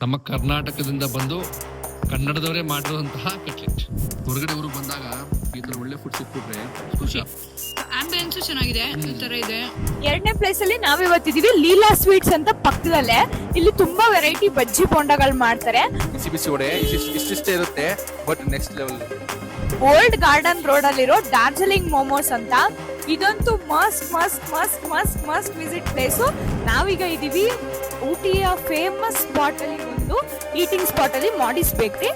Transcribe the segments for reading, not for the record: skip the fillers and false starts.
ನಮ್ಮ ಕರ್ನಾಟಕದಿಂದ ಬಂದು ಕನ್ನಡದವರೇ ಮಾಡಿರುವಂತಹ ಕಟ್ಲೆಟ್. ಹೊರಗಡೆ ಊರಿಗೆ ಬಂದಾಗ ಈ ತರ ಒಳ್ಳೆ ಫುಡ್ ಸಿಕ್ಬಿಟ್ರೆ ಖುಷಿ. ಆಂಬಿಯನ್ಸ್ ಚೆನ್ನಾಗಿದೆ, ಈ ತರ ಇದೆ. ಎರಡನೇ ಪ್ಲೇಸ್ ಅಲ್ಲಿ ನಾವಿವತ್ತಿದೀವಿ ಲೀಲಾ ಸ್ವೀಟ್ಸ್ ಅಂತ ಪಕ್ಕದಲ್ಲೇ. ಇಲ್ಲಿ ತುಂಬಾ ವೆರೈಟಿ ಬಜ್ಜಿ ಬೋಂಡಗಳು ಮಾಡ್ತಾರೆ. ಬಿಸಿ ಬಿಸಿ ವಡೆ ಇಷ್ಟಿಷ್ಟೇ ಇರುತ್ತೆ, but next level. Old garden road ಅಲ್ಲಿರೋ ಡಾರ್ಜಿಲಿಂಗ್ ಮೋಮೋಸ್ ಅಂತ, ಇದಂತೂ must must must must must visit place. ನಾವೀಗ ಇದೀವಿ ಊಟಿಯ ಫೇಮಸ್ ಸ್ಪಾಟ್ ಅಲ್ಲಿ, ಒಂದು ಈಟಿಂಗ್ ಸ್ಪಾಟ್ ಅಲ್ಲಿ, ಮಾಡಿಸ್ ಬೇಕ್ರಿ.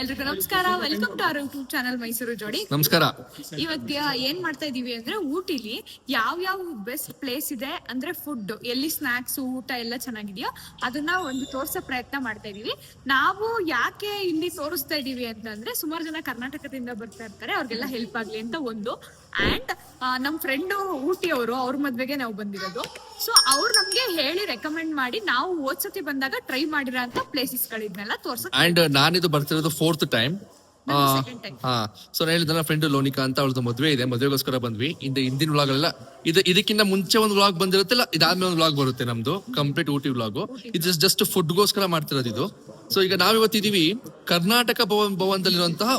ಎಲ್ರಿಗೂ ನಮಸ್ಕಾರ, welcome to our YouTube channel Mysuru Jodi. ನಮಸ್ಕಾರ. ಇವತ್ತು ಏನ್ ಮಾಡ್ತಾ ಇದೀವಿ ಅಂದ್ರೆ, ಊಟಿಲಿ ಯಾವ ಬೆಸ್ಟ್ ಪ್ಲೇಸ್ ಇದೆ ಅಂದ್ರೆ ಫುಡ್, ಎಲ್ಲಿ ಸ್ನಾಕ್ಸ್ ಊಟ ಎಲ್ಲ ಚೆನ್ನಾಗಿದೆಯೋ ಅದನ್ನ ಒಂದು ತೋರ್ಸೋ ಪ್ರಯತ್ನ ಮಾಡ್ತಾ ಇದೀವಿ. ನಾವು ಯಾಕೆ ಇಲ್ಲಿ ತೋರಿಸ್ತಾ ಇದೀವಿ ಅಂತಂದ್ರೆ, ಸುಮಾರು ಜನ ಕರ್ನಾಟಕದಿಂದ ಬರ್ತಾ ಇರ್ತಾರೆ, ಅವ್ರಿಗೆಲ್ಲ ಹೆಲ್ಪ್ ಆಗ್ಲಿ ಅಂತ ಒಂದು. ಅಂಡ್ ನಮ್ ಫ್ರೆಂಡ್ ಊಟಿ ಅವರು, ಅವ್ರ ಮದ್ವೆಗೆ ನಾವು ಬಂದಿರೋದು. ಸೊ ಅವ್ರು ನಮ್ಗೆ ಹೇಳಿ ರೆಕಮೆಂಡ್ ಮಾಡಿ ನಾವು ಓದ್ಸತಿ ಬಂದಾಗ ಟ್ರೈ ಮಾಡಿರೋ ಅಂತ ಪ್ಲೇಸಸ್ ಗಳಿದ್ನೆಲ್ಲ ತೋರ್ಸಕ್. ಅಂಡ್ ನಾನಿದು ಬರ್ತಿರೋದು 4th ಟೈಮ್. ಸೊ ಹೇಳಿದ ಫ್ರೆಂಡ್ ಲೋನಿಕಾ ಅಂತ, ಅವಳದು ಮದ್ವೆ ಇದೆ, ಮದ್ವೆಗೋಸ್ಕರ ಬಂದ್ವಿ. ಹಿಂದಿನ ವ್ಲಾಗ್ ಎಲ್ಲ ಇದಕ್ಕಿಂತ ಮುಂಚೆ ಒಂದು ವ್ಲಾಗ್ ಬಂದಿರುತ್ತಿಲ್ಲ, ಇದಾದ್ಮೇಲೆ ಒಂದು ವ್ಲಾಗ್ ಬರುತ್ತೆ ನಮ್ದು ಕಂಪ್ಲೀಟ್ ಊಟಿ ವ್ಲಾಗು. ಇದು ಜಸ್ಟ್ ಫುಡ್ಗೋಸ್ಕರ ಮಾಡ್ತಿರೋದು ಇದು. ಸೊ ಈಗ ನಾವಿವತ್ತಿದೀವಿ ಕರ್ನಾಟಕ ಭವನದಲ್ಲಿರುವಂತಹ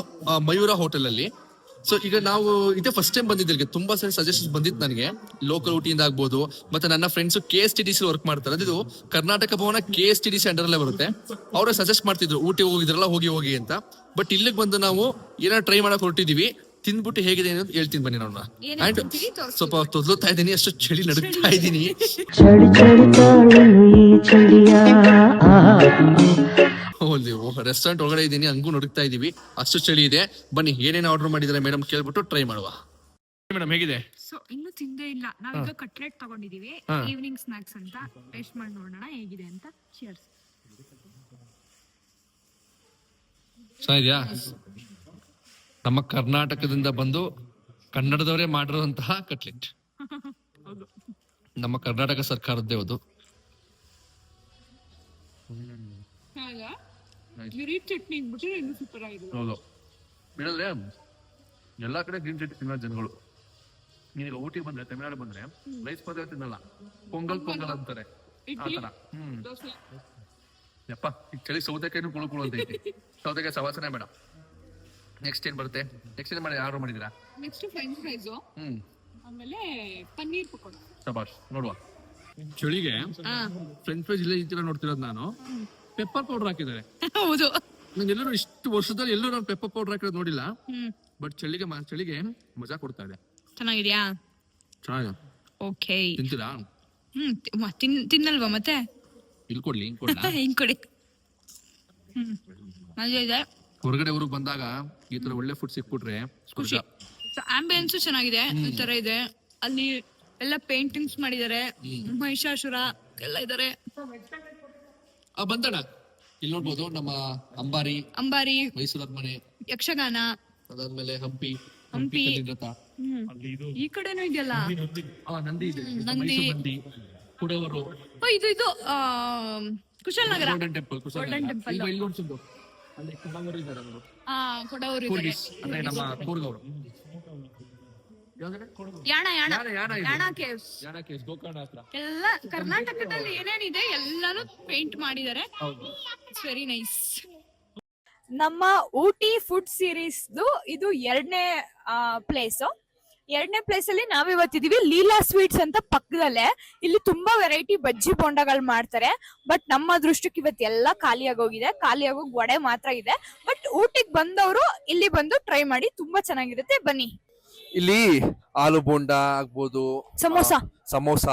ಮಯೂರ ಹೋಟೆಲ್ ಅಲ್ಲಿ. ಸೊ ಈಗ ನಾವು ಇದೇ ಫಸ್ಟ್ ಟೈಮ್ ಬಂದಿದ್ದೆ. ತುಂಬಾ ಸರಿ ಸಜೆಷನ್ ಬಂದಿತ್ತು ನನಗೆ, ಲೋಕಲ್ ಊಟಿಯಿಂದ ಆಗ್ಬೋದು, ಮತ್ತೆ ನನ್ನ ಫ್ರೆಂಡ್ಸ್ KSTDC ವರ್ಕ್ ಮಾಡ್ತಾರೆ. ಅದು ಕರ್ನಾಟಕ ಭವನ KSTDC ಅಂಡರ್ ಅಲ್ಲೇ ಬರುತ್ತೆ. ಅವರೇ ಸಜೆಸ್ಟ್ ಮಾಡ್ತಿದ್ರು ಊಟಿ ಹೋಗಿದ್ರಲ್ಲ, ಹೋಗಿ ಅಂತ. ಬಟ್ ಇಲ್ಲಿಗೆ ಬಂದು ನಾವು ಏನಾದ್ರು ಟ್ರೈ ಮಾಡಕ್ ಹೊರಟಿದೀವಿ. ತಿಂದ್ಬಿಟ್ಟು ಹೇಗಿದೆ ಅನ್ನೋದು ಹೇಳ್ತೀನಿ ಬನ್ನಿ ನೋಡೋಣ. ಅಂಡ್ ಸ್ವಲ್ಪ ತೊದಲುತ್ತಾ ಇದ್ದೀನಿ, ಅಷ್ಟು ಚಳಿ ನಡುತ್ತಾ ಇದ್ದೀನಿ. ರೆಸ್ಟೋರೆಂಟ್ ಒಳಗಡೆ ಇದ್ದೀನಿ, ಹಂಗೂ ನಡುಕ್ತಾ ಇದೀವಿ, ಅಷ್ಟು ಚಳಿ ಇದೆ. ಬನ್ನಿ ಏನೇನು ಆರ್ಡರ್ ಮಾಡಿದಾರೆ ಮೇಡಮ್ ಕೇಳ್ಬಿಟ್ಟು ಟ್ರೈ ಮಾಡುವ. ಮೇಡಮ್ ಹೇಗಿದೆ? ಸೊ ಇನ್ನು ತಿಂದೇ ಇಲ್ಲ, ನಾವೀಗ ಕಟ್ಲೆಟ್ ತಗೊಂಡಿದೀವಿ, ಈವ್ನಿಂಗ್ ಸ್ನಾಕ್ಸ್ ಅಂತ. ಟೇಸ್ಟ್ ಮಾಡಿ ನೋಡೋಣ ಹೇಗಿದೆ ಅಂತ. ಚಿಯರ್ಸ್. ಚೆನ್ನಾಗಿದ್ಯಾ? ನಮ್ಮ ಕರ್ನಾಟಕದಿಂದ ಬಂದು ಕನ್ನಡದವರೇ ಮಾಡಿರುವಂತಹ ಕಟ್ಲೆಟ್. ನಮ್ಮ ಕರ್ನಾಟಕ ಸರ್ಕಾರದ್ದೇ ಅದು. ಚಟ್ನಿ ಇಟ್ಬಿಟ್ರೆ ಇನ್ನು ಸೂಪರ್ ಆಗಿದೆ. ಹೌದು, ಬಿಡಲ್ರೆ ಎಲ್ಲಾ ಕಡೆ ಗ್ರೀನ್ ಚಟ್ನಿ ತಿನ್ನೋ ಜನಗಳು. ನೀನೀಗ ಊಟಿಗೆ ಬಂದ್ರೆ, ತಮಿಳ್ನಾಡು ಬಂದ್ರೆ ರೈಸ್ ಪದಾರ್ಥ ತಿನ್ನಲ್ಲ, ಪೊಂಗಲ್ ಅಂತಾರೆ. ಆತರ ಯಪ್ಪ, ಈಗ ಚಳಿ ಸೌತೆಕಾಯಿನೂ ಕುಳು ಅಂತ ಐತಿ. ಸೌತೆಕಾಯಿ ಸವಾಸನೆ ಬೇಡ. ನೆಕ್ಸ್ಟ್ ಏನ್ ಬರುತ್ತೆ? ನೆಕ್ಸ್ಟ್ ಏನ್ ಮಾಡಿ ಆರ್ಡರ್ ಮಾಡಿದಿರಾ? ನೆಕ್ಸ್ಟ್ ಫ್ರೆಂಚ್ ಫ್ರೈಸ್, ಆಮೇಲೆ ಪನ್ನೀರ್ ಪಕೋಡ. ಶಬಾಷ್. ನೋಡುವ, ಚಳಿಗೆ ಫ್ರೆಂಚ್ ಫ್ರೈಸ್ ಇಲ್ಲೇ ಈ ತರ ನೋಡ್ತಿರೋದು ನಾನು. ಪೆಪ್ಪರ್ ಪೌಡರ್ ಹಾಕಿದ್ದಾರೆ. ಹೌದು, ನಂಗೆಲ್ಲರೂ ಇಷ್ಟು ವರ್ಷದಲ್ಲಿ ಎಲ್ಲರೂ ನಾನು ಪೆಪ್ಪರ್ ಪೌಡರ್ ಹಾಕಿರೋದು ನೋಡಿಲ್ಲ. ಬಟ್ ಚಳಿಗೆ ಮಜಾ ಕೊಡ್ತಾ ಇದೆ. ಚೆನ್ನಾಗಿದ್ಯಾ? ಚೆನ್ನಾಗಿದೆ. ಓಕೆ, ತಿಂತೀರಾ? ತಿನ್ನಲ್ವಾ ಮತ್ತೆ? ಇಲ್ಲಿ ಕೊಡ್ಲಿ, ಹಿಂಗ್ ಕೊಡಿ. ಮಜಾ ಇದೆ. ಹೊರಗಡೆ ಊರಿಗೆ ಬಂದಾಗ ಈ ತರ ಒಳ್ಳೆ ಫುಡ್ ಸಿಕ್ಬಿಟ್ರೆ ಖುಷಿ. ಆಂಬಿಯನ್ಸ್ ಚೆನ್ನಾಗಿದೆ, ಈ ತರ ಇದೆ. ಅಲ್ಲಿ ಎಲ್ಲ ಪೇಂಟಿಂಗ್ಸ್ ಮಾಡಿದ್ದಾರೆ, ಮಹಿಷಾಸುರ ಎಲ್ಲ ಇದಾರೆ. ಬಂದಣ ಇಲ್ಲಿ ನೋಡ್ಬೋದು, ನಮ್ಮ ಅಂಬಾರಿ, ಮೈಸೂರು ಅರಮನೆ, ಯಕ್ಷಗಾನ, ಅದಾದ್ಮೇಲೆ ಹಂಪಿ ರಥ. ಈ ಕಡೆನೂ ಇದೆಯಲ್ಲ, ನಂದಿ ಇದೆ, ನಂದಿ, ಕುಡವರು, ಇದು ಕುಶಾಲನಗರ ಗೋಲ್ಡನ್ ಟೆಂಪಲ್. ಇಲ್ಲಿ ನೋಡ್ತಿದ್ದು ಅಲ್ಲಿ ಕೊಡವರು ಇದ್ದಾರೆ, ಅವರು ಕೊಡವರು ಅಂದ್ರೆ ನಮ್ಮ ಕೂರ್ಗವರು. ಯಾಣ ಕೇವ್ಸ್ ಗೋಕರ್ಣ ಹತ್ರ ಎಲ್ಲ ಕರ್ನಾಟಕದಲ್ಲಿ ಏನೇನಿದೆ ಎಲ್ಲಾನು ಪೇಂಟ್ ಮಾಡಿದ್ದಾರೆ. It's very nice. ನಮ್ಮ ಊಟಿ ಫುಡ್ ಸೀರೀಸ್ ಇದು ಎರಡನೇ ಪ್ಲೇಸ್ ಅಲ್ಲಿ ನಾವಿವತ್ತಿದೀವಿ ಲೀಲಾ ಸ್ವೀಟ್ಸ್ ಅಂತ ಪಕ್ಕದಲ್ಲೇ. ಇಲ್ಲಿ ತುಂಬಾ ವೆರೈಟಿ ಬಜ್ಜಿ ಬೋಂಡಗಳು ಮಾಡ್ತಾರೆ. ಬಟ್ ನಮ್ಮ ದೃಷ್ಟಕ್ಕೆ ಇವತ್ತೆಲ್ಲ ಖಾಲಿಯಾಗೋಗಿ ವಡೆ ಮಾತ್ರ ಇದೆ. ಬಟ್ ಊಟಿಗೆ ಬಂದವರು ಇಲ್ಲಿ ಬಂದು ಟ್ರೈ ಮಾಡಿ, ತುಂಬಾ ಚೆನ್ನಾಗಿರುತ್ತೆ. ಬನ್ನಿ. ಇಲ್ಲಿ ಆಲೂ ಬೋಂಡ ಆಗ್ಬೋದು, ಸಮೋಸ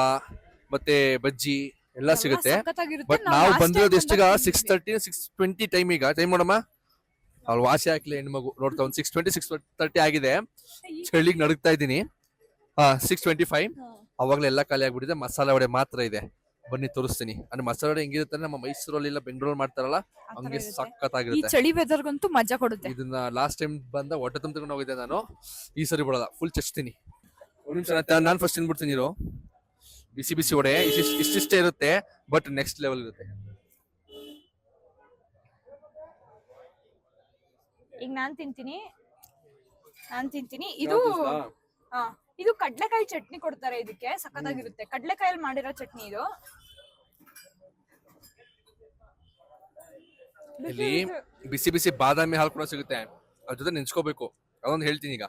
ಮತ್ತೆ ಬಜ್ಜಿ ಎಲ್ಲ ಸಿಗುತ್ತೆ. ಬಟ್ ನಾವು ಬಂದಿರೋದು ಎಷ್ಟೀಗ 6:30 6:20 ಟೈಮ್ ನೋಡಮ್ಮ. ಅವ್ಳು ವಾಸಿ ಹಾಕ್ಲಿ ಹೆಣ್ಮಗು ನೋಡ್ತಾ, ಒಂದು 6:20 6:30 ಆಗಿದೆ. ಚಳಿಗೆ ನಡುಗ್ತಾ ಇದ್ದೀನಿ. 6:25 ಅವಾಗ್ಲೇ ಎಲ್ಲ ಖಾಲಿ ಆಗ್ಬಿಟ್ಟಿದೆ. ಮಸಾಲೆ ವಡೆ ಮಾತ್ರ ಇದೆ. ಬನ್ನಿ ತೋರಿಸ್ತೀನಿ. ಅಂದ್ರೆ ಮಸಾಲೆ ವಡೆ ಹೆಂಗಿರುತ್ತೆ, ನಮ್ಮ ಮೈಸೂರಲ್ಲಿ ಇಲ್ಲ ಬೆಂಗಳೂರಲ್ಲಿ ಮಾಡ್ತಾರಲ್ಲ, ಹಂಗೆ ಸಖತ್ತಾಗಿರುತ್ತೆ. ಚಳಿ ವೆದರ್ಗಂತೂ ಮಜಾ ಕೊಡುತ್ತೆ. ಇದನ್ನ ಲಾಸ್ಟ್ ಟೈಮ್ ಬಂದ ಹೊಟ್ಟೆ ತುಂಬಿಕೊಂಡು ಹೋಗಿದ್ದೆ ನಾನು. ಈ ಸರಿ ಬಿಡಲ್ಲ, ಫುಲ್ ಚಚ್ತೀನಿ. ನಾನು ಫಸ್ಟ್ ತಿನ್ಬಿಡ್ತೀನಿ. ಇರೋ ಬಿಸಿ ಬಿಸಿ ವಡೆ ಇಷ್ಟಿಷ್ಟೇ ಇರುತ್ತೆ, ಬಟ್ ನೆಕ್ಸ್ಟ್ ಲೆವೆಲ್ ಇರುತ್ತೆ. ಈಗ ನಾನ್ ತಿಂತೀನಿ. ಇದು ಇದು ಕಡ್ಲೆಕಾಯಿ ಚಟ್ನಿ ಕೊಡ್ತಾರೆ ಇದಕ್ಕೆ, ಸಖತ್ತಾಗಿರುತ್ತೆ. ಕಡ್ಲೆಕಾಯಲ್ಲಿ ಮಾಡಿರೋ ಚಟ್ನಿ ಇದು. ಇಲ್ಲಿ ಬಿಸಿ ಬಿಸಿ ಬಾದಾಮಿ ಹಾಲು ಕೂಡ ಸಿಗುತ್ತೆ, ಅದ್ರ ಜೊತೆ ನೆನ್ಸ್ಕೋಬೇಕು. ಅದೊಂದು ಹೇಳ್ತೀನಿ ಈಗ,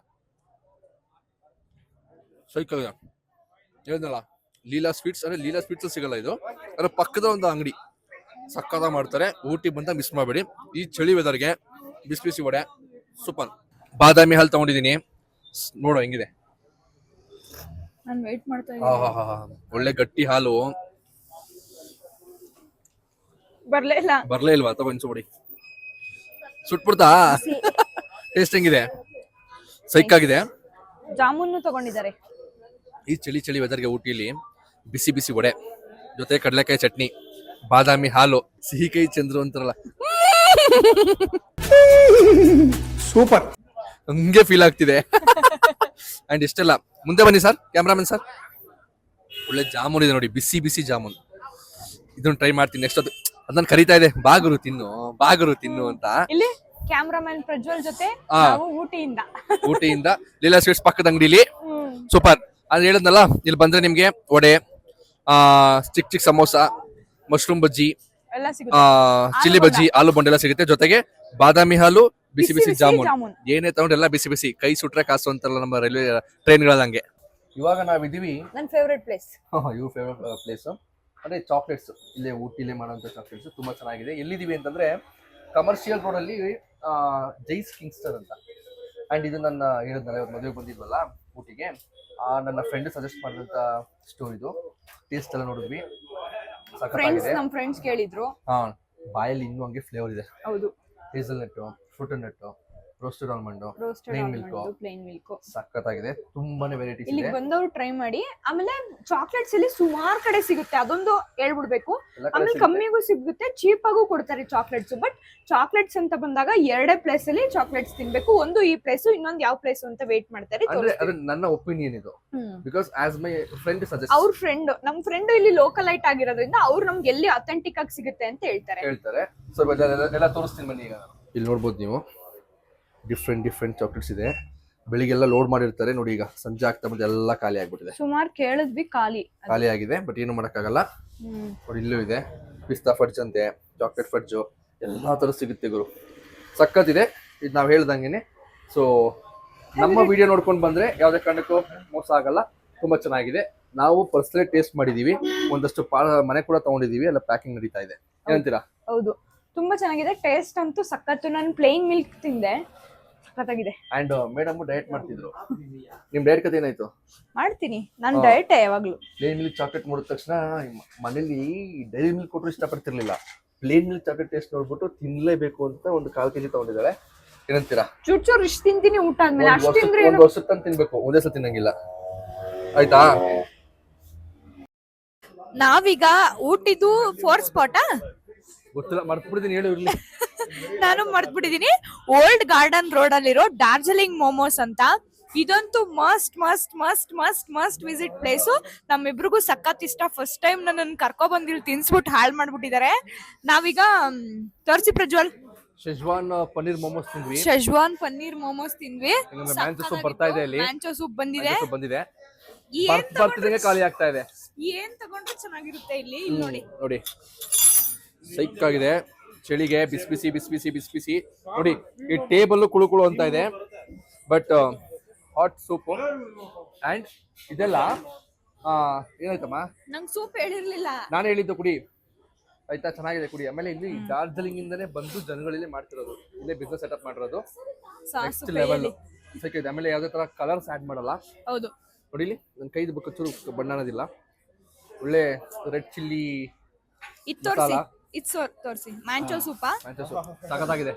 ಸೈಕಲ್ ಹೇಳಿದ್ನಲ್ಲ ಲೀಲಾ ಸ್ವೀಟ್ಸ್, ಅಂದ್ರೆ ಲೀಲಾ ಸ್ವೀಟ್ಸ್ ಸಿಗಲ್ಲ ಇದು, ಅದ್ರ ಪಕ್ಕದ ಒಂದು ಅಂಗಡಿ ಸಕ್ಕದ ಮಾಡ್ತಾರೆ. ಊಟಿ ಬಂತ ಮಿಸ್ ಮಾಡಬೇಡಿ. ಈ ಚಳಿ ವೆದರ್ಗೆ ಬಿಸಿ ಬಿಸಿ ವಡೆ ಸೂಪರ್. ಬಾದಾಮಿ ಹಾಲು ತಗೊಂಡಿದೀನಿ, ನೋಡು ಹೆಂಗಿದೆ. ನಾನು ವೇಟ್ ಮಾಡ್ತಾ ಒಳ್ಳೆ ಗಟ್ಟಿ ಹಾಲು. ಬರ್ಲೇ ಇಲ್ವಾ? ತಗೊಂಡ್ಬಿಡಿ, ಸುಟ್ಬಿಡ್ತಾ? ಟೇಸ್ಟ್ ಹೆಂಗಿದೆ? ಸೈಕಾಗಿದೆ. ಜಾಮೂನು ತಗೊಂಡಿದ್ದಾರೆ. ಈ ಚಳಿ ವೆದರ್ಗೆ ಊಟಿಲಿ ಬಿಸಿ ಬಿಸಿ ವಡೆ ಜೊತೆ ಕಡಲೆಕಾಯಿ ಚಟ್ನಿ, ಬಾದಾಮಿ ಹಾಲು, ಸಿಹಿ ಕೈ ಚಂದ್ರು ಅಂತಾರಲ್ಲ, ಸೂಪರ್. ಹಂಗೆ ಫೀಲ್ ಆಗ್ತಿದೆ. ಅಂಡ್ ಇಷ್ಟೆಲ್ಲ ಮುಂದೆ ಬನ್ನಿ ಸರ್, ಕ್ಯಾಮ್ರಾಮನ್ ಸರ್. ಒಳ್ಳೆ ಜಾಮೂನ್ ಇದೆ ನೋಡಿ, ಬಿಸಿ ಬಿಸಿ ಜಾಮೂನ್. ಇದನ್ನ ಟ್ರೈ ಮಾಡ್ತೀನಿ ನೆಕ್ಸ್ಟ್. ಅದನ್ನ ಕರಿತಾ ಇದೆ, ಬಾಗುರು ತಿನ್ನು ಅಂತ. ಇಲ್ಲಿ ಕ್ಯಾಮ್ರಾಮನ್ ಪ್ರಜ್ವಲ್ ಜೊತೆ ನಾವು ಊಟಿಯಿಂದ ಲೀಲಾ ಸ್ವೀಟ್ಸ್ ಪಕ್ಕದ ಅಂಗಡಿಲಿ. ಸೂಪರ್. ಅದು ಹೇಳಿದ್ನಲ್ಲ, ಇಲ್ಲಿ ಬಂದ್ರೆ ನಿಮ್ಗೆ ವಡೆ, ಚಿಕ್ಕ ಸಮೋಸ, ಮಶ್ರೂಮ್ ಬಜ್ಜಿ, ಎಲ್ಲ ಸಿಗುತ್ತೆ. ಚಿಲ್ಲಿ ಬಜ್ಜಿ, ಆಲೂ ಬೋಂಡ ಎಲ್ಲ ಸಿಗುತ್ತೆ. ಜೊತೆಗೆ ಬಾದಾಮಿ ಹಾಲು, ಬಿಸಿ ಬಿಸಿ ಜಾಮೂನ್. ಏನೇ ತಗೊಂಡು ಎಲ್ಲ ಬಿಸಿ ಬಿಸಿ. ಕೈ ಸುಟ್ರೆ ಕಾಸು ಅಂತಾರಲ್ಲ ನಮ್ಮ ರೈಲ್ವೆ ಟ್ರೈನ್ಗಳಂಗೆ. ಇವಾಗ ನಾವಿದೀವಿ ನನ್ನ ಫೇವರೇಟ್ ಪ್ಲೇಸ್. ಇವು ಫೇವರೇಟ್ ಪ್ಲೇಸ್ ಅಂದ್ರೆ ಚಾಕ್ಲೇಟ್ಸ್. ಇಲ್ಲೇ ಊಟಿಲೇ ಮಾಡೋಂಥ ಚಾಕ್ಲೇಟ್ಸ್ ತುಂಬಾ ಚೆನ್ನಾಗಿದೆ. ಎಲ್ಲಿದ್ದೀವಿ ಅಂತಂದ್ರೆ ಕಮರ್ಷಿಯಲ್ ರೋಡ್ ಅಲ್ಲಿ ಜೈಸ್ ಕಿಂಗ್ಸ್ಟನ್ ಅಂತ. ಅಂಡ್ ಇದು ನನ್ನ ಹೇಳಿದ್ನಲ್ಲ, ಇವತ್ತು ಮದುವೆಗೆ ಬಂದಿದ್ವಲ್ಲ ಊಟಿಗೆ, ನನ್ನ ಫ್ರೆಂಡ್ ಸಜೆಸ್ಟ್ ಮಾಡಿದಂತ ಸ್ಟೋರ್ ಇದು. ಟೇಸ್ಟ್ ಎಲ್ಲ ನೋಡಿದ್ವಿ, ನಮ್ಮ ಫ್ರೆಂಡ್ಸ್ ಕೇಳಿದ್ರು. ಬಾಯಲ್ಲಿ ಇನ್ನೂ ಹಂಗೆ ಫ್ಲೇವರ್ ಇದೆ. ಹೌದು, hazelnut, fruit nut, roasted almond, plain milk, ಸಖತ್ತಾಗಿದೆ. ತುಂಬಾನೇ ವೆರೈಟೀಸ್ ಇದೆ. ಇಲ್ಲಿ ಬಂದವರು ಟ್ರೈ ಮಾಡಿ. ಆಮೇಲೆ ಚಾಕ್ಲೇಟ್ಸ್ ಇಲ್ಲಿ ಸುಮಾರು ಕಡೆ ಸಿಗುತ್ತೆ, ಅದೊಂದು ಹೇಳ್ಬಿಡ್ಬೇಕು. ಆಮೇಲೆ ಕಮ್ಮಿಗೂ ಸಿಗುತ್ತೆ, ಚೀಪ್ ಆಗೂ ಕೊಡ್ತಾರೆ ಚಾಕ್ಲೇಟ್ಸ್. ಬಟ್ ಚಾಕ್ಲೇಟ್ಸ್ ಅಂತ ಬಂದಾಗ ಎರಡೇ ಪ್ಲೇಸ್ ಅಲ್ಲಿ ಚಾಕ್ಲೇಟ್ಸ್ ತಿನ್ಬೇಕು. ಒಂದು ಈ ಪ್ಲೇಸ್, ಇನ್ನೊಂದು ಯಾವ ಪ್ಲೇಸ್ ಅಂತ ವೇಟ್ ಮಾಡ್ತಾರೆ. ಅದು ನನ್ನ ಒಪಿನಿಯನ್ ಇದು. Because as my friend suggest, ಅವ್ರ ಫ್ರೆಂಡ್, ನಮ್ ಫ್ರೆಂಡ್ ಇಲ್ಲಿ ಲೋಕಲ್ ಐಟ್ ಆಗಿರೋದ್ರಿಂದ ಅವ್ರು ನಮ್ಗೆ ಎಲ್ಲಿ ಅಥೆಂಟಿಕ್ ಆಗಿ ಸಿಗುತ್ತೆ ಅಂತ ಹೇಳ್ತಾರೆ. ಸೊ ಎಲ್ಲ ತೋರಿಸ್ತೀನಿ ಬನ್ನಿ. ಈಗ ಇಲ್ಲಿ ನೋಡ್ಬೋದು ನೀವು, ಡಿಫ್ರೆಂಟ್ ಚಾಕ್ಲೇಟ್ಸ್ ಇದೆ. ಬೆಳಿಗ್ಗೆಲ್ಲ ಲೋಡ್ ಮಾಡಿರ್ತಾರೆ ನೋಡಿ. ಈಗ ಸಂಜೆ ಆಗ್ತಾ ಬಂದು ಎಲ್ಲ ಖಾಲಿ ಆಗ್ಬಿಟ್ಟಿದೆ. ಸುಮಾರು ಕೇಳಿದ್ವಿ, ಖಾಲಿ ಆಗಿದೆ. ಬಟ್ ಏನು ಮಾಡಕ್ಕಾಗಲ್ಲ. ನೋಡಿ ಇಲ್ಲೂ ಇದೆ, ಪಿಸ್ತಾ ಫಡ್ಜ್ ಅಂತೆ, ಚಾಕ್ಲೇಟ್ ಫಡ್ಜು, ಎಲ್ಲಾ ತರ ಸಿಗುತ್ತೆ ಗುರು. ಸಖತ್ತಿದೆ. ಇದು ನಾವು ಹೇಳ್ದಂಗೆನೆ. ಸೊ ನಮ್ಮ ವಿಡಿಯೋ ನೋಡ್ಕೊಂಡು ಬಂದ್ರೆ ಯಾವುದೇ ಕಾರಣಕ್ಕೂ ಮೋಸ ಆಗಲ್ಲ. ತುಂಬಾ ಚೆನ್ನಾಗಿದೆ. ನಾವು ಪರ್ಸನಲಿ ಟೇಸ್ಟ್ ಮಾಡಿದೀವಿ, ಒಂದಷ್ಟು ಮನೆ ಕೂಡ ತಗೊಂಡಿದೀವಿ, ಎಲ್ಲ ಪ್ಯಾಕಿಂಗ್ ನಡೀತಾ ಇದೆ. ಏನಂತೀರಾ? ಹೌದು, ತುಂಬಾ ಚೆನ್ನಾಗಿದೆ. ಟೇಸ್ಟ್ ಅಂತೂ ಸಖತ್ತು. ನಾನು ಪ್ಲೇನ್ ಮಿಲ್ಕ್ ತಿಂದೆ, ಸಖತ್ತಾಗಿದೆ. ಅಂಡ್ ಮೇಡಮ್ ಡಯಟ್ ಮಾಡ್ತಿದ್ರು. ನಿಮ್ ಡಯಟ್ ಕತೆ ಏನಾಯ್ತು? ಮಾಡ್ತೀನಿ, ನಾನು ಡಯಟ್ ಯಾವಾಗ್ಲೂ. ಪ್ಲೇನ್ ಮಿಲ್ಕ್ ಚಾಕ್ಲೇಟ್ ನೋಡಿದ ತಕ್ಷಣ ಮನೇಲಿ ಡೈರಿ ಮಿಲ್ಕ್ ಕೊಟ್ಟರು ಇಷ್ಟಪಡ್ತಿರ್ಲಿಲ್ಲ. ಪ್ಲೇನ್ ಮಿಲ್ಕ್ ಚಾಕ್ಲೇಟ್ ಟೇಸ್ಟ್ ನೋಡ್ಬಿಟ್ಟು ತಿನ್ಲೇಬೇಕು ಅಂತ ಒಂದು 1/4 kg ತಗೊಂಡಿದ್ದಾಳೆ. ಏನಂತೀರಾ? ಚೂರ್ ಇಷ್ಟು ತಿಂತೀನಿ ಊಟ ಆದ್ಮೇಲೆ. ಒಂದು ವರ್ಷದ ತನಕ ತಿನ್ಬೇಕು, ಒಂದೇ ಸಲ ತಿನ್ನಂಗಿಲ್ಲ. ಆಯ್ತಾ? ನಾವೀಗ ಊಟಿದು 4th ಸ್ಪಾಟಾ ಗೊತ್ತಿಲ್ಲ, ಮರ್ತ್ಬಿಡ್ತೀನಿ, ಹೇಳಿ ಇರ್ಲಿ. ನಾನು ಮರ್ತ್ಬಿಟ್ಟಿದೀನಿ. ಓಲ್ಡ್ ಗಾರ್ಡನ್ ರೋಡ್ ಅಲ್ಲಿರೋ ಡಾರ್ಜಿಲಿಂಗ್ ಮೋಮೋಸ್ ಅಂತ. ಇದಂತೂ ಮಸ್ಟ್ ವಿಸಿಟ್ ಪ್ಲೇಸು. ನಮ್ಮಿಬ್ರಿಗೂ ಸಖತ್ ಇಷ್ಟ. ಫಸ್ಟ್ ಟೈಮ್ ನನ್ನ ಕರ್ಕೊ ಬಂದಿಲ್ಲಿ ತಿನ್ಸ್ಬಿಟ್ಟು ಹಾಳು ಮಾಡ್ಬಿಟ್ಟಿದ್ದಾರೆ. ನಾವೀಗ ತೋರ್ಸಿ ಪ್ರಜ್ವಲ್, ಶೆಜ್ವಾನ್ ಪನ್ನೀರ್ ಮೋಮೋಸ್ ತಿಂದ್ವಿ. ಶೆಜ್ವಾನ್ ಪನ್ನೀರ್ ಮೋಮೋಸ್ ತಿಂದ್ವಿ. ಮ್ಯಾಂಚೋ ಸೂಪ್ ಬರ್ತಾ ಇದೆ, ಇಲ್ಲಿ ಮ್ಯಾಂಚೋ ಸೂಪ್ ಬಂದಿದೆ. ಬರ್ತಿದಂಗೆ ಖಾಲಿ ಆಗ್ತಾ ಇದೆ. ಏನ್ ತಗೊಂಡ್ರೆ ಚೆನ್ನಾಗಿರುತ್ತೆ ಇಲ್ಲಿ ನೋಡಿ. ಸೈಕ್ ಆಗಿದೆ. ಚಳಿಗೆ ಬಿಸಿ ಬಿಸಿ ನೋಡಿ. ಈ ಟೇಬಲ್ ಕುಳು ಅಂತ ಇದೆ. ಬಟ್ ಹಾಟ್ ಸೂಪ್ ಅಂಡ್ ಇದೆಲ್ಲ ಏನಾಯ್ತಮ್ಮ? ನಂಗೆ ಸೂಪ್ ಹೇಳಿರ್ಲಿಲ್ಲ, ನಾನು ಹೇಳಿದ್ದು ಕುಡಿ ಆಯ್ತಾ, ಚೆನ್ನಾಗಿದೆ ಕುಡಿ. ಆಮೇಲೆ ಇಲ್ಲಿ ಡಾರ್ಜಿಲಿಂಗ್ ಇಂದಾನೆ ಬಂದು ಜನಗಳಲ್ಲಿ ಮಾಡ್ತಿರೋದು, ಇಲ್ಲೇ ಬಿಸ್ನೆಸ್ ಸೆಟಪ್ ಮಾಡಿರೋದು. ನೆಕ್ಸ್ಟ್ ಲೆವೆಲ್ ಸಿಕ್ಕಿದೆ. ಆಮೇಲೆ ಯಾವ್ದೇ ತರ ಕಲರ್ಸ್ ಆಡ್ ಮಾಡಲ್ಲ. ಹೌದು, ನೋಡಿಲಿ ನನ್ನ ಕೈದು ಚೂರು ಬಣ್ಣ ಅನ್ನೋದಿಲ್ಲ. ಒಳ್ಳೆ ರೆಡ್ ಚಿಲ್ಲಿ ತೋರಿಸಿ. ಮ್ಯಾಂಚೋ ಸೂಪ್ ಸಖತ್ತಾಗಿದೆ.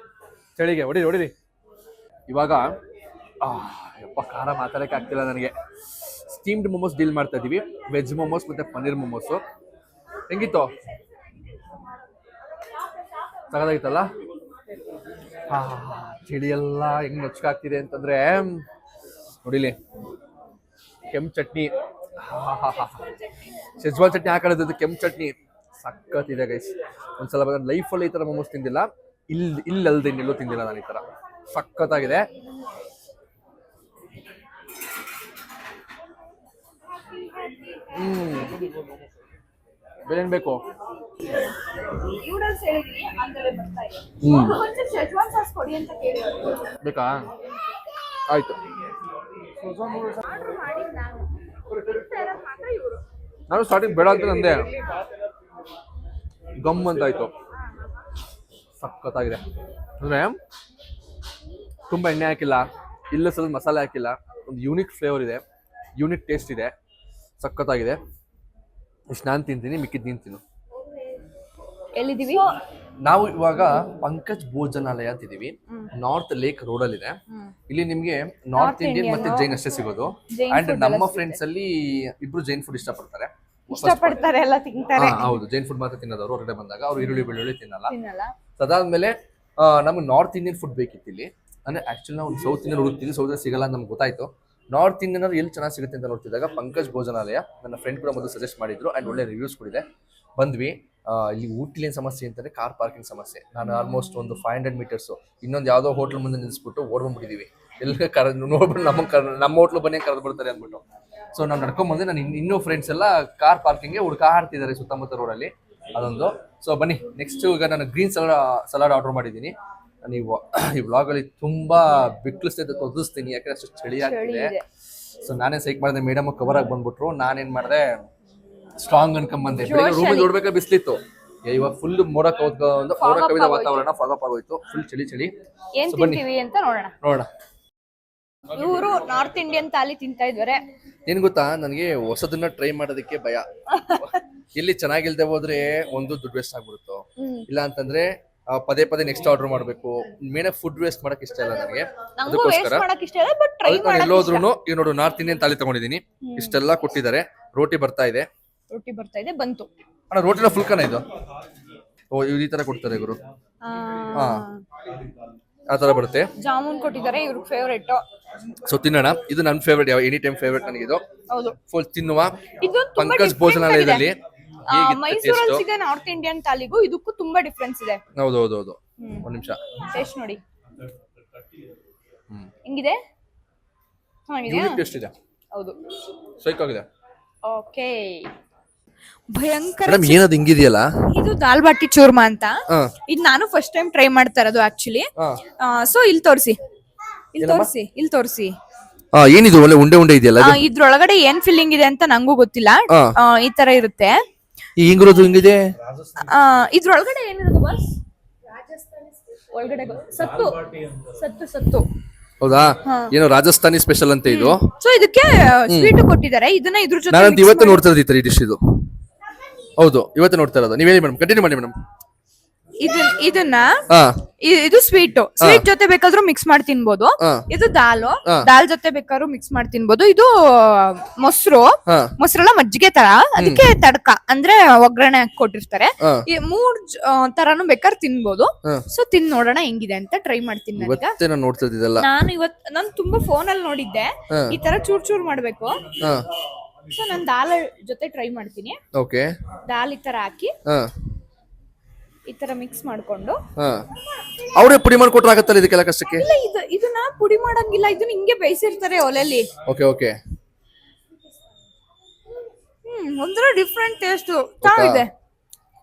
ಚಳಿಗೆ ಹೊಡಿರಿ. ಇವಾಗ ಯಪ್ಪ ಖಾರ ಮಾತಾಡಕ್ಕೆ ಆಗ್ತಿಲ್ಲ ನನಗೆ. ಸ್ಟೀಮ್ಡ್ ಮೋಮೋಸ್ ಡೀಲ್ ಮಾಡ್ತಾ ಇದೀವಿ. ವೆಜ್ ಮೋಮೋಸ್ ಮತ್ತೆ ಪನ್ನೀರ್ ಮೋಮೋಸ್. ಹೆಂಗಿತ್ತು? ಸಖತ್ತಾಗಿತ್ತಲ್ಲ? ಚಳಿ ಎಲ್ಲ ಹೆಂಗ್ ನಚ್ಕಾಗ್ತಿದೆ ಅಂತಂದ್ರೆ ನೋಡಿಲಿ. ಕೆಂಪು ಚಟ್ನಿ, ಶೆಜ್ವಾನ್ ಚಟ್ನಿ ಹಾಕೊಳ್ಳೋದು, ಕೆಂಪು ಚಟ್ನಿ ಸಖತ್ತಿದೆ ಗೈಸ್. ಒಂದ್ಸಲ ಲೈಫಲ್ಲಿ ಈ ತರ ಮೋಮೋಸ್ ತಿಂದಿಲ್ಲ. ಇಲ್ಲಲ್ದೆ ಇನ್ನೆಲ್ಲೂ ತಿಂದಿಲ್ಲ ನಾನು ಈ ತರ. ಸಖತ್ತಾಗಿದೆ. ಬೇರೆ ಏನ್ ಬೇಕು? ನೂಡಲ್ಸ್ ಹೇಳಿದ್ವಿ ಆಮೇಲೆ ಬರ್ತಾ ಇದೆ. కొంచెం ಶೆಜ್ವಾನ್ ಸಾಸ್ ಕೊಡಿ ಅಂತ ಕೇಳಿ ಬೇಕಾ? ಆಯ್ತು. ಆರ್ಡರ್ ಮಾಡಿ ಮಾತ್ರ ಇವರು ನಾನು ಸ್ಟಾರ್ಟಿಂಗ್ ಬೇಡ ಅಂತ ನಂದೆ, ಗಮ್ ಅಂತ ಆಯ್ತು. ಸಖತ್ತಾಗಿದೆ. ಅಂದ್ರೆ ತುಂಬಾ ಎಣ್ಣೆ ಹಾಕಿಲ್ಲ, ಇಲ್ಲ ಸ್ವಲ್ಪ ಮಸಾಲೆ ಹಾಕಿಲ್ಲ, ಒಂದು ಯೂನಿಕ್ ಫ್ಲೇವರ್ ಇದೆ, ಯೂನಿಕ್ ಟೇಸ್ಟ್ ಇದೆ, ಸಖತ್ತಾಗಿದೆ. ಇಷ್ಟು ನಾನು ತಿಂತೀನಿ, ಮಿಕ್ಕಿದ್ ನೀನು ತಿನ್ನು. ಎಲ್ಲಿದ್ದೀವಿ ನಾವು ಇವಾಗ ಪಂಕಜ್ ಭೋಜನಾಲಯ ಅಂತಿದೀವಿ. ನಾರ್ತ್ ಲೇಕ್ ರೋಡ್ ಅಲ್ಲಿ ಇದೆ. ಇಲ್ಲಿ ನಿಮ್ಗೆ ನಾರ್ತ್ ಇಂಡಿಯನ್ ಮತ್ತೆ ಜೈನ್ ಅಷ್ಟೇ ಸಿಗೋದು. ಅಂಡ್ ನಮ್ಮ ಫ್ರೆಂಡ್ಸ್ ಅಲ್ಲಿ ಇಬ್ರು ಜೈನ್ ಫುಡ್ ಇಷ್ಟಪಡ್ತಾರೆ. ಎಲ್ಲ ತಿಂತಾರೆ. ಹೌದು, ಜೈನ್ ಫುಡ್ ಮಾತ್ರ ತಿನ್ನೋದವ್ರು. ಹೊರಗಡೆ ಬಂದಾಗ ಅವ್ರು ಈರುಳ್ಳಿ ಬೆಳ್ಳುಳ್ಳಿ ತಿನ್ನಲ್ಲ. ಅದಾದ್ಮೇಲೆ ನಮ್ಗೆ ನಾರ್ತ್ ಇಂಡಿಯನ್ ಫುಡ್ ಬೇಕಿತ್ತು ಇಲ್ಲಿ. ಅಂದ್ರೆ ಆಕ್ಚುಲಿ ನಾವು ಸೌತ್ ಇಂಡಿಯನ್ ಹುಡುಕ್ತಿದ್ವಿ, ಸೌತ್ ಸಿಗಲ್ಲ ಅಂತ ನಮ್ಗೆ ಗೊತ್ತಾಯ್ತು. ನಾರ್ತ್ ಇಂಡಿಯನ್ ಎಲ್ಲಿ ಚೆನ್ನಾಗಿ ಸಿಗುತ್ತೆ ಅಂತ ನೋಡ್ತಿದ್ದಾಗ ಪಂಕಜ್ ಭೋಜನಾಲಯ ನನ್ನ ಫ್ರೆಂಡ್ ಕೂಡ ಮೊದಲು ಸಜೆಸ್ಟ್ ಮಾಡಿದ್ರು ಅಂಡ್ ಒಳ್ಳೆ ರಿವ್ಯೂಸ್ ಕೊಡಿದೆ. ಬಂದ್ವಿ. ಇಲ್ಲಿ ಊಟಿಲಿ ಏನು ಸಮಸ್ಯೆ ಅಂತಂದ್ರೆ ಕಾರ್ ಪಾರ್ಕಿಂಗ್ ಸಮಸ್ಯೆ. ನಾನು ಆಲ್ಮೋಸ್ಟ್ ಒಂದು 500 ಮೀಟರ್ಸ್ ಇನ್ನೊಂದು ಯಾವುದೋ ಹೋಟ್ಲ್ ಮುಂದೆ ನಿಲ್ಲಿಸ್ಬಿಟ್ಟು ಓಡ್ಬಂದ್ಬಿಟ್ಟಿದೀವಿ. ಎಲ್ಲ ನೋಡ್ಬಿಟ್ಟು ನಮ್ಮ ಹೋಟ್ಲು ಬನ್ನಿ ಕರೆದು ಬಿಡ್ತಾರೆ ಅಂದ್ಬಿಟ್ಟು. ಸೊ ನಾವು ನಡ್ಕೊಂಡ್ಬಂದೆ. ನಾನು ಇನ್ನೂ ಫ್ರೆಂಡ್ಸ್ ಎಲ್ಲ ಕಾರ್ ಪಾರ್ಕಿಂಗ್ಗೆ ಹುಡುಕಾಡ್ತಿದ್ದಾರೆ ಸುತ್ತಮುತ್ತ ರೋಡಲ್ಲಿ. ಅದೊಂದು. ಸೊ ಬನ್ನಿ, ನೆಕ್ಸ್ಟ್ ಈಗ ನಾನು ಗ್ರೀನ್ ಸಲಾಡ್ ಆರ್ಡರ್ ಮಾಡಿದ್ದೀನಿ. ನೀವು ಈ ವ್ಲಾಗಲ್ಲಿ ತುಂಬಾ ಬಿಕ್ಲಿಸ್ತಾ ಒದಿಸ್ತೀನಿ, ಯಾಕಂದ್ರೆ ಅಷ್ಟು ಚಳಿ ಆಗ್ತಿದೆ. ಸೊ ನಾನೇ ಸೈಕ್ ಮಾಡಿದೆ, ಮೇಡಮ್ ಕವರ್ ಆಗಿ ಬಂದ್ಬಿಟ್ರು. ನಾನೇನ್ ಮಾಡಿದೆ, ಸ್ಟ್ರಾಂಗ್ ಅನ್ಕೊಂಬಂದೆ. ರೂಮಿಗೆ ನೋಡ್ಬೇಕಾ ಬಿಸ್ಲಿತ್ತು. ಇವಾಗ ಫುಲ್ ಮೋಡ ಕವಿದ ವಾತಾವರಣ, ಫಾಗ್ ಅಪ್ ಆಗೋಯ್ತು, ಫುಲ್ ಚಳಿ. ಏನ್ ತಿಂತೀವಿ ಅಂತ ನೋಡೋಣ. ಇವರು ನಾರ್ತ್ ಇಂಡಿಯನ್ ತಾಲಿ ತಿಂತಾ ಇದ್ದಾರೆ. ಏನ್ ಗೊತ್ತಾ, ನನಗೆ ಹೊಸದನ್ನ ಟ್ರೈ ಮಾಡೋದಕ್ಕೆ ಭಯ. ಇಲ್ಲಿ ಚೆನ್ನಾಗಿಲ್ದೆ ಹೋದ್ರೆ ಒಂದು ದುಡ್ಡು ವೇಸ್ಟ್ ಆಗ್ಬಿಡುತ್ತೋ, ಇಲ್ಲ ಅಂತಂದ್ರೆ ಪದೇ ನೆಕ್ಸ್ಟ್ ಆರ್ಡರ್ ಮಾಡ್ಬೇಕು. ಮೇನ್ ಫುಡ್ ವೇಸ್ಟ್ ಮಾಡಕ್ ಇಷ್ಟ ಇಲ್ಲ ನನಗೆ. ಅದಕ್ಕೋಸ್ಕರ ಎಲ್ಲೋದ್ರು ಈಗ ನೋಡು, ನಾರ್ತ್ ಇಂಡಿಯನ್ ತಾಲಿ ತಗೊಂಡಿದೀನಿ. ಇಷ್ಟೆಲ್ಲ ಕೊಟ್ಟಿದ್ದಾರೆ. ರೋಟಿ ಬರ್ತಾ ಇದೆ ಬಂತು. ಅಣ್ಣ ರೋಟಿನ ಫುಲ್ ಕನ ಇದು. ಓ, ಈ ತರ ಕೊಡ್ತಾರೆ ಗುರು. ಹಾ, ಆ ತರ ಬರುತ್ತೆ. ಜಾಮೂನ್ ಕೊಟ್ಟಿದ್ದಾರೆ, ಇವ್ರ ಫೇವರೇಟ್. ಸೊ ತಿನ್ನೋಣ. ಇದು ನನ್ನ ಫೇವರೇಟ್, ಎನಿ ಟೈಮ್ ಫೇವರೇಟ್ ನನಗಿದು. ಫುಲ್ ತಿನ್ನುವ. ಪಂಕಜ್ ಭೋಜನಾಲಯದಲ್ಲಿ ಮೈಸೂರಲ್ಲಿ ಸಿಗೋ ನಾರ್ತ್ ಇಂಡಿಯನ್ ತಾಲಿಗೂ ಇದಕ್ಕೂ ತುಂಬಾ ಡಿಫ್ರೆನ್ಸ್ ಇದೆ. ಹೌದು. ಒಂದ್ ನಿಮಿಷ ಟೇಸ್ಟ್ ನೋಡಿ ಹೆಂಗಿದೆ. ಟೇಸ್ಟ್ ಇದೆ. ಹೌದು, ಸೈಕ್ ಆಗಿದೆ. ಓಕೆ, ಭಯಂಕರ. ಮೇಡಮ್ ಏನದು ಹಿಂಗಿದೆಯಲ್ಲ? ಇದು ದಾಲ್ ಬಾಟಿ ಚೂರ್ಮಾ ಅಂತ. ಇದು ನಾನು ಫಸ್ಟ್ ಟೈಮ್ ಟ್ರೈ ಮಾಡ್ತಾ ಇರೋದು ಆಕ್ಚುಲಿ. ಸೊ ಇಲ್ಲಿ ತೋರಿಸಿ ಏನಿದು ಒಳ್ಳೆ ಉಂಡೆ ಇದೆಯಲ್ಲ? ಇದ್ರೊಳಗಡೆ ಏನ್ ಫಿಲ್ಲಿಂಗ್ ಇದೆ ಅಂತ ನಂಗೂ ಗೊತ್ತಿಲ್ಲ. ಈ ತರ ಇರುತ್ತೆ. ಹಿಂಗಿರೋದು ಹಿಂಗಿದೆ. ಇದ್ರೊಳಗಡೆ ಏನಿರೋದು ಬಾಸ್? ಒಳಗಡೆ ಸತ್ತು. ಹೌದಾ? ಏನೋ ರಾಜಸ್ಥಾನಿ ಸ್ಪೆಷಲ್ ಅಂತ ಇದು. ಸೊ ಇದಕ್ಕೆ ಸ್ವೀಟ್ ಕೊಟ್ಟಿದ್ದಾರೆ. ಇದನ್ನ ಇದ್ರ ಜೊತೆ ನಾನು ಇವತ್ತು ನೋಡ್ತಾ ಇರೋದು ಈ ತರ ಡಿಶ್ ಇದು. ಹೌದು, ಇವತ್ತು ನೋಡ್ತಾ ಇರೋದು. ನೀವೇಳಿ ಮೇಡಮ್, ಕಂಟಿನ್ಯೂ ಮಾಡಿ ಮೇಡಮ್. ಇದನ್ನ ಇದು ಸ್ವೀಟ್ ಜೊತೆ ಬೇಕಾದ್ರೂ ಮಿಕ್ಸ್ ಮಾಡಿ ತಿನ್ಬೋದು. ಇದು ದಾಲ್ ಜೊತೆ ಬೇಕಾದ್ರೂ ಮಿಕ್ಸ್ ಮಾಡಿ ತಿನ್ಬೋದು. ಇದು ಮೊಸರಲ್ಲ ಮಜ್ಜಿಗೆ ತರ, ಅದಕ್ಕೆ ತಡ್ಕ ಅಂದ್ರೆ ಒಗ್ಗರಣೆ ಕೊಟ್ಟಿರ್ತಾರೆ. ಈ 3 ತರಾನು ಬೇಕಾದ್ರೆ ತಿನ್ಬೋದು. ಸೊ ತಿನ್ ನೋಡೋಣ ಹೆಂಗಿದೆ ಅಂತ ಟ್ರೈ ಮಾಡ್ತೀನಿ. ನಾನು ತುಂಬಾ ಫೋನ್ ಅಲ್ಲಿ ನೋಡಿದ್ದೆ ಈ ತರ ಚೂರ್ ಮಾಡ್ಬೇಕು. ಸೊ ನಾನು ದಾಲ್ ಜೊತೆ ಟ್ರೈ ಮಾಡ್ತೀನಿ. ದಾಲ್ ಈ ತರ ಹಾಕಿ ಈ ತರ ಮಿಕ್ಸ್ ಮಾಡ್ಕೊಂಡು ಅವರೇ ಪುಡಿ ಮಾಡ್ಕೊಟ್ರೆ ಆಗತ್ತಲ್ಲ ಇದಕ್ಕೆಲ್ಲ ಕಷ್ಟಕ್ಕೆ? ಇಲ್ಲ, ಇದನ್ನ ಪುಡಿ ಮಾಡಂಗಿಲ್ಲ. ಇದನ್ನ ಹಿಂಗೆ ಬೇಯಿಸಿರ್ತಾರೆ ಒಲೆಯಲ್ಲಿ. ಓಕೆ. ಒಂಥರ ಡಿಫ್ರೆಂಟ್ ಟೇಸ್ಟ್ ಇದೆ.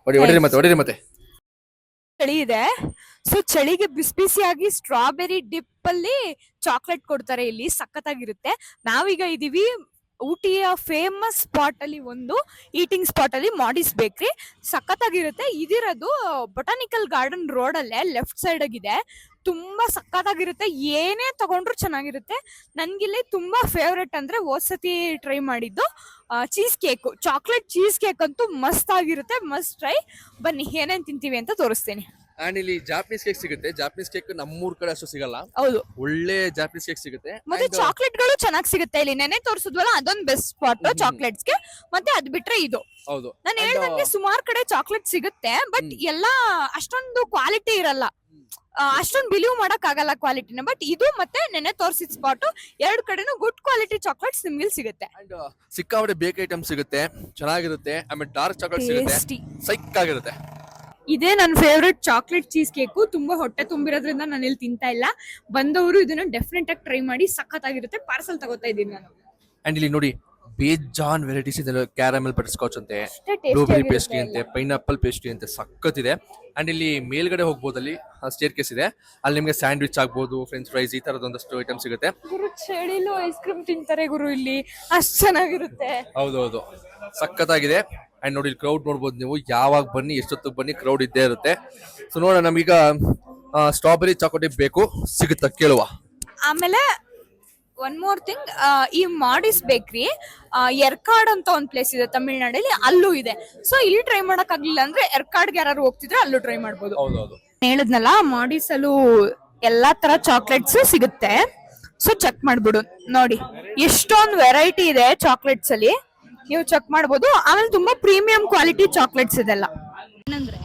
ಹೊಡಿರಿ ಮತ್ತೆ. ಚಳಿ ಇದೆ. ಸೊ ಚಳಿಗೆ ಬಿಸಿಯಾಗಿ ಸ್ಟ್ರಾಬೆರಿ ಡಿಪ್ ಅಲ್ಲಿ ಚಾಕ್ಲೇಟ್ ಕೊಡ್ತಾರೆ. ಇಲ್ಲಿ ಸಖತ್ತಾಗಿರುತ್ತೆ. ನಾವೀಗ ಇದೀವಿ ಊಟಿಯ ಫೇಮಸ್ ಸ್ಪಾಟ್ ಅಲ್ಲಿ, ಒಂದು ಈಟಿಂಗ್ ಸ್ಪಾಟ್ ಅಲ್ಲಿ, ಮಾಡಿಸ್ ಬೇಕ್ರಿ. ಸಖತ್ತಾಗಿರುತ್ತೆ. ಇದಿರೋದು ಬೊಟಾನಿಕಲ್ ಗಾರ್ಡನ್ ರೋಡ್ ಅಲ್ಲೇ ಲೆಫ್ಟ್ ಸೈಡ್ ಆಗಿದೆ. ತುಂಬಾ ಸಖತ್ತಾಗಿರುತ್ತೆ. ಏನೇ ತಗೊಂಡ್ರು ಚೆನ್ನಾಗಿರುತ್ತೆ. ನನ್ಗಿಲ್ಲಿ ತುಂಬಾ ಫೇವ್ರೆಟ್ ಅಂದ್ರೆ ಹೋದ್ಸತಿ ಟ್ರೈ ಮಾಡಿದ್ದು cheese cake, chocolate cheese cake ಅಂತೂ ಮಸ್ತ್ ಆಗಿರುತ್ತೆ. Must try. ಬನ್ನಿ ಏನೇನ್ ತಿಂತೀವಿ ಅಂತ ತೋರಿಸ್ತೀನಿ. ಅಂಡ್ ಇಲ್ಲಿ ಜಾಪನೀಸ್ ಕೇಕ್ ಸಿಗುತ್ತೆ. ಜಾಪನೀಸ್ ಕೇಕ್ ನಮ್ಮೂರ್ ಕಡೆ ಅಷ್ಟು ಸಿಗಲ್ಲ. ಹೌದು, ಒಳ್ಳೆ ಜಾಪನೀಸ್ ಕೇಕ್ ಸಿಗುತ್ತೆ. ಮತ್ತೆ ಚಾಕ್ಲೇಟ್ ಗಳು ಚೆನ್ನಾಗಿ ಸಿಗುತ್ತೆ ಇಲ್ಲಿ. ನೆನೆ ತೋರಿಸಿದ್ವಲ್ಲ, ಅದೊಂದು ಬೆಸ್ಟ್ ಸ್ಪಾಟ್ ಚಾಕ್ಲೇಟ್ಸ್ ಗೆ. ಮತ್ತೆ ಅದ್ ಬಿಟ್ರೆ ಇದು. ಹೌದು, ನಾನು ಹೇಳ್ದಂಗೆ ಸುಮಾರು ಕಡೆ ಚಾಕ್ಲೇಟ್ ಸಿಗುತ್ತೆ, ಬಟ್ ಎಲ್ಲಾ ಅಷ್ಟೊಂದು ಕ್ವಾಲಿಟಿ ಇರಲ್ಲ. ಅಷ್ಟೊಂದು ಬಿಲೀವ್ ಮಾಡಕ್ ಆಗಲ್ಲ ಕ್ವಾಲಿಟಿನ. ಬಟ್ ಇದು ಮತ್ತೆ ನೆನೆ ತೋರಿಸಿದ ಸ್ಪಾಟ್, 2 ಕಡೆನೂ ಗುಡ್ ಕ್ವಾಲಿಟಿ ಚಾಕ್ಲೇಟ್ಸ್ ನಿಮ್ಗೆ ಸಿಗುತ್ತೆ. ಅಂಡ್ ಸಿಕ್ಕಾಪಟ್ಟೆ ಬೇಕ್ ಐಟಮ್ ಸಿಗುತ್ತೆ, ಚೆನ್ನಾಗಿರುತ್ತೆ. ಆಮೇಲೆ ಡಾರ್ಕ್ ಚಾಕ್ಲೇಟ್ ಸಿಗುತ್ತೆ, ಸೈಕ್ ಆಗಿರುತ್ತೆ. ಇದೇ ನನ್ನ ಫೇವ್ರೆಟ್ ಚಾಕ್ಲೇಟ್ ಚೀಸ್ ಕೇಕು. ತುಂಬಾ ಹೊಟ್ಟೆ ತುಂಬಿರೋದ್ರಿಂದ ನಾನು ಇಲ್ಲಿ ತಿಂತಾ ಇಲ್ಲ. ಬಂದವರು ಇದನ್ನ ಡೆಫಿನೆಟ್ ಆಗಿ ಟ್ರೈ ಮಾಡಿ, ಸಖತ್ತಾಗಿರುತ್ತೆ. ಪಾರ್ಸಲ್ ತಗೋತಾ ಇದ್ದೀನಿ ನಾನು. ಅಂಡ್ ಇಲ್ಲಿ ನೋಡಿ, ಬೇಜಾನ್ ವೆರೈಟೀಸ್ ಇದೆ. ಕ್ಯಾರಮೆಲ್ ಬಟರ್ ಸ್ಕಾಚ್ ಅಂತೆ, tasty ಬ್ಲೂಬೆರಿ ಆಗಿರುತ್ತೆ ಪೇಸ್ಟ್ರಿ ಅಂತೆ, ಪೈನಾಪಲ್ ಪೇಸ್ಟ್ರಿ ಅಂತೆ, ಸಖತ್ತಿದೆ. ಅಂಡ್ ಇಲ್ಲಿ ಮೇಲ್ಗಡೆ ಹೋಗ್ಬೋದು, ಅಲ್ಲಿ ಸ್ಟೇರ್ ಕೇಸ್ ಇದೆ, ಅಲ್ಲಿ ನಿಮಗೆ ಸ್ಯಾಂಡ್ವಿಚ್ ಆಗ್ಬೋದು, ಫ್ರೆಂಚ್ ಫ್ರೈಸ್, ಈ ತರದ ಒಂದಷ್ಟು ಐಟಮ್ ಸಿಗುತ್ತೆ. ಗುರು ಚಳಿಲು ಐಸ್ ಕ್ರೀಮ್ ತಿಂತಾರೆ ಗುರು ಇಲ್ಲಿ, ಅಷ್ಟ್ ಚೆನ್ನಾಗಿರುತ್ತೆ. ಹೌದೌದು, ಸಖತ್ತಾಗಿದೆ. ಅಂಡ್ ನೋಡಿ ಕ್ರೌಡ್ ನೋಡ್ಬೋದು ನೀವು, ಯಾವಾಗ ಬನ್ನಿ ಎಷ್ಟೊತ್ತಿಗೆ ಬನ್ನಿ ಕ್ರೌಡ್ ಇದ್ದೇ ಇರುತ್ತೆ. ಸೊ ನೋಡೋಣ, ನಮೀಗ ಸ್ಟ್ರಾಬೆರಿ ಚಾಕೋಲೇಟ್ ಬೇಕು, ಸಿಗುತ್ತಾ ಕೇಳುವ. ಆಮೇಲೆ ಒನ್ ಮೋರ್ ಥಿಂಗ್, ಈ ಮಾಡಿಸ್ ಬೇಕ್ರಿ ಎರ್ಕಾಡ್ ಅಂತ ಒಂದ್ ಪ್ಲೇಸ್ ಇದೆ ತಮಿಳ್ನಾಡಲ್ಲಿ, ಅಲ್ಲೂ ಇದೆ. ಸೊ ಇಲ್ಲಿ ಟ್ರೈ ಮಾಡಕ್ ಆಗ್ಲಿಲ್ಲ ಅಂದ್ರೆ ಎರ್ಕಾಡ್ಗೆ ಯಾರು ಹೋಗ್ತಿದ್ರೆ ಅಲ್ಲೂ ಟ್ರೈ ಮಾಡ್ಬೋದು. ಹೌದೌದು, ಹೇಳಿದ್ನಲ್ಲ ಮಾಡಿಸ್ ಅಲ್ಲೂ ಎಲ್ಲಾ ತರ ಚಾಕ್ಲೇಟ್ಸ್ ಸಿಗುತ್ತೆ. ಸೊ ಚೆಕ್ ಮಾಡ್ಬಿಡು, ನೋಡಿ ಎಷ್ಟೊಂದು ವೆರೈಟಿ ಇದೆ ಚಾಕ್ಲೇಟ್ಸ್ ಅಲ್ಲಿ, ನೀವು ಚೆಕ್ ಮಾಡ್ಬೋದು. ಆಮೇಲೆ ತುಂಬಾ ಪ್ರೀಮಿಯಂ ಕ್ವಾಲಿಟಿ ಚಾಕ್ಲೇಟ್ಸ್ ಇದೆಲ್ಲ. ಏನಂದ್ರೆ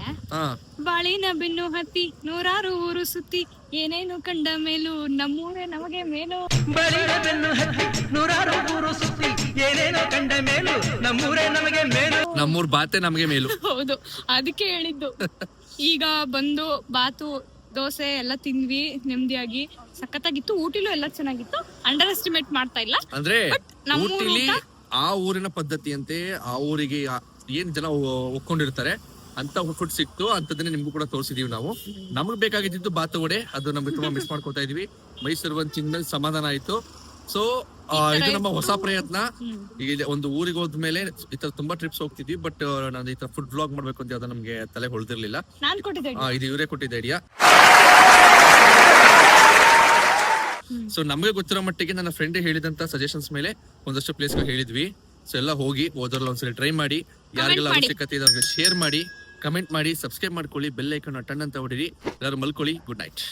ಬಾಳಿನ ಬೆನ್ನು ಹತ್ತಿ ನೂರಾರು ಊರು ಸುತ್ತಿ ಏನೇನು ಕಂಡ ಮೇಲೂ ನಮ್ಮೂರೇ ನಮಗೆ ಮೇಲು. ಬಾಳಿನ ಬೆನ್ನು ಹತ್ತಿ ನೂರಾರು ಊರು ಸುತ್ತಿ ಏನೇನೋ ಕಂಡ ಮೇಲು ನಮ್ಮೂರೇ ನಮಗೆ ಮೇಲು. ನಮ್ಮೂರ್ ಬಾತೆ ನಮಗೆ ಮೇಲು. ಹೌದು, ಅದಕ್ಕೆ ಹೇಳಿದ್ದು. ಈಗ ಬಂದು ಬಾತು ದೋಸೆ ಎಲ್ಲ ತಿಂದ್ವಿ ನೆಮ್ಮದಿಯಾಗಿ, ಸಖತ್ತಾಗಿತ್ತು. ಊಟಿಲೂ ಎಲ್ಲ ಚೆನ್ನಾಗಿತ್ತು, ಅಂಡರ್ ಎಸ್ಟಿಮೇಟ್ ಮಾಡ್ತಾ ಇಲ್ಲ. ಅಂದ್ರೆ ನಮ್ಮೂರ್ ಊಟಿಲಿ ಊಟ- ಆ ಊರಿನ ಪದ್ಧತಿಯಂತೆ ಆ ಊರಿಗೆ ಏನ್ ಜನ ಒಪ್ಕೊಂಡಿರ್ತಾರೆ ಅಂತ ಫುಡ್ ಸಿಕ್ತು. ಅಂತದನ್ನೇ ನಿಮ್ಗೂ ಕೂಡ ತೋರಿಸಿದೀವಿ ನಾವು. ನಮಗ್ ಬೇಕಾಗಿದ್ದು ಬಾತು ವಡೆ, ಅದು ನಮ್ಗೆ ತುಂಬಾ ಮಿಸ್ ಮಾಡ್ಕೊತಾ ಇದೀವಿ. ಮೈಸೂರು ಬಂದ್ ತಿಂದ್ಮೇಲೆ ಸಮಾಧಾನ ಆಯ್ತು. ಸೊ ಇದು ನಮ್ಮ ಹೊಸ ಪ್ರಯತ್ನ. ಈಗ ಒಂದು ಊರಿಗೆ ಹೋದ್ಮೇಲೆ ಈ ತರ ತುಂಬಾ ಟ್ರಿಪ್ಸ್ ಹೋಗ್ತಿದ್ವಿ, ಬಟ್ ನಾನು ಈ ತರ ಫುಡ್ ವ್ಲಾಗ್ ಮಾಡ್ಬೇಕು ಅಂತ ಯಾವ್ದು ನಮ್ಗೆ ತಲೆ ಹೊಳ್ದಿರ್ಲಿಲ್ಲ. ನಾನ್ ಕೊಟ್ಟಿದ್ದೆ. ಇದು ಇವರೇ ಕೊಟ್ಟಿದ್ದ ಐಡಿಯಾ. ಸೊ ನಮಗೆ ಗೊತ್ತಿರೋ ಮಟ್ಟಿಗೆ ನನ್ನ ಫ್ರೆಂಡ್ ಹೇಳಿದಂತ ಸಜೆಷನ್ಸ್ ಮೇಲೆ ಒಂದಷ್ಟು ಪ್ಲೇಸ್ ಹೇಳಿದ್ವಿ. ಸೊ ಎಲ್ಲ ಹೋಗಿ ಹೋದ್ರಲ್ಲ ಒಂದ್ಸಲ ಟ್ರೈ ಮಾಡಿ, ಯಾರಿಗೆಲ್ಲ ಅವಶ್ಯಕತೆ ಇದೆ ಅವ್ರಿಗೆ ಶೇರ್ ಮಾಡಿ, ಕಮೆಂಟ್ ಮಾಡಿ, ಸಬ್ಸ್ಕ್ರೈಬ್ ಮಾಡ್ಕೊಳ್ಳಿ, ಬೆಲ್ ಐಕಾನ್ ಟನ್ ಅಂತ ಹೊಡಿರಿ. ಎಲ್ಲರೂ ಮಲ್ಕೊಳ್ಳಿ. Good night.